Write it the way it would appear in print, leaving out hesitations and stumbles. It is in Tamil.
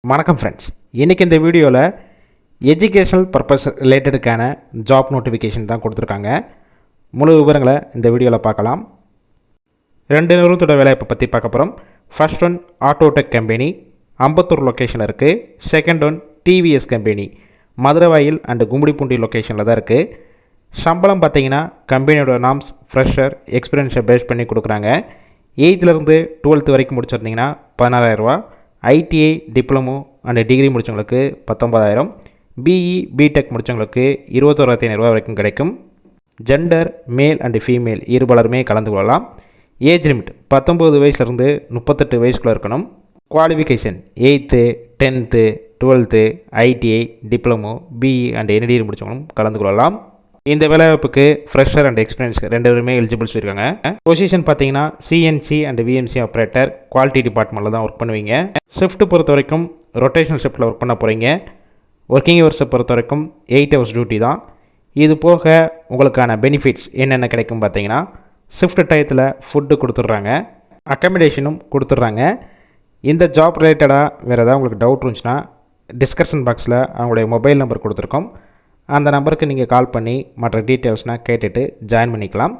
வணக்கம் ஃப்ரெண்ட்ஸ், இன்றைக்கி இந்த வீடியோவில் எஜுகேஷனல் பர்பஸ் ரிலேட்டடுக்கான ஜாப் நோட்டிஃபிகேஷன் தான் கொடுத்துருக்காங்க. முழு விவரங்களை இந்த வீடியோவில் பார்க்கலாம். 2 நிறுவனத்தோட வேலையை பற்றி பார்க்க போகிறோம். First one Autotech company, Ambattur லொக்கேஷனில் இருக்குது. Second one TVS company, Maduravoyal and Gummidipoondi லொக்கேஷனில் தான் இருக்குது. சம்பளம் பார்த்திங்கன்னா கம்பெனியோட நாம்ஸ் ஃப்ரெஷர் எக்ஸ்பீரியன்ஸை பேஸ் பண்ணி கொடுக்குறாங்க. 8th to 12th வரைக்கும் முடிச்சிருந்தீங்கன்னா 16,000 ரூபா, ஐடிஐ டிப்ளமோ அண்ட் டிகிரி முடித்தவங்களுக்கு 19,000, பிஇ பிடெக் முடித்தவங்களுக்கு 21,500 ரூபா வரைக்கும் கிடைக்கும். ஜெண்டர் மேல் அண்டு ஃபீமேல் இருபாலருமே கலந்து கொள்ளலாம். ஏஜ் லிமிட் 19 வயசுலேருந்து 38 வயசுக்குள்ளே இருக்கணும். Qualification 8th 10th 12th ITI diploma BE and any degree முடித்தவங்களும் கலந்து கொள்ளலாம். இந்த வேலைவாய்ப்புக்கு ஃப்ரெஷர் அண்ட் எக்ஸ்பீரியன்ஸ் 2 பேருமே எலிஜிபிள்ஸ் இருக்காங்க. பொசிஷன் பார்த்தீங்கன்னா CNC and VMC operator, quality டிபார்ட்மெண்ட்டில் தான் ஒர்க் பண்ணுவீங்க. ஷிஃப்ட் பொறுத்த வரைக்கும் ரொட்டேஷனல் ஷிஃப்ட்டில் ஒர்க் பண்ண போகிறீங்க. ஒர்க்கிங் ஹவர்ஸை பொறுத்த வரைக்கும் 8 hours டியூட்டி தான். இது போக உங்களுக்கான பெனிஃபிட்ஸ் என்னென்ன கிடைக்கும் பார்த்தீங்கன்னா, ஷிஃப்ட் டயத்தில் ஃபுட்டு கொடுத்துட்றாங்க, அக்கமடேஷனும் கொடுத்துட்றாங்க. இந்த ஜாப் ரிலேட்டடாக வேறு ஏதாவது உங்களுக்கு டவுட் இருந்துச்சுன்னா டிஸ்கஷன் பாக்ஸில் அவங்களுடைய மொபைல் நம்பர் கொடுத்துருக்கோம். அந்த நம்பருக்கு நீங்கள் கால் பண்ணி மற்ற டீட்டெயில்ஸ்னால் கேட்டுட்டு ஜாயின் பண்ணிக்கலாம்.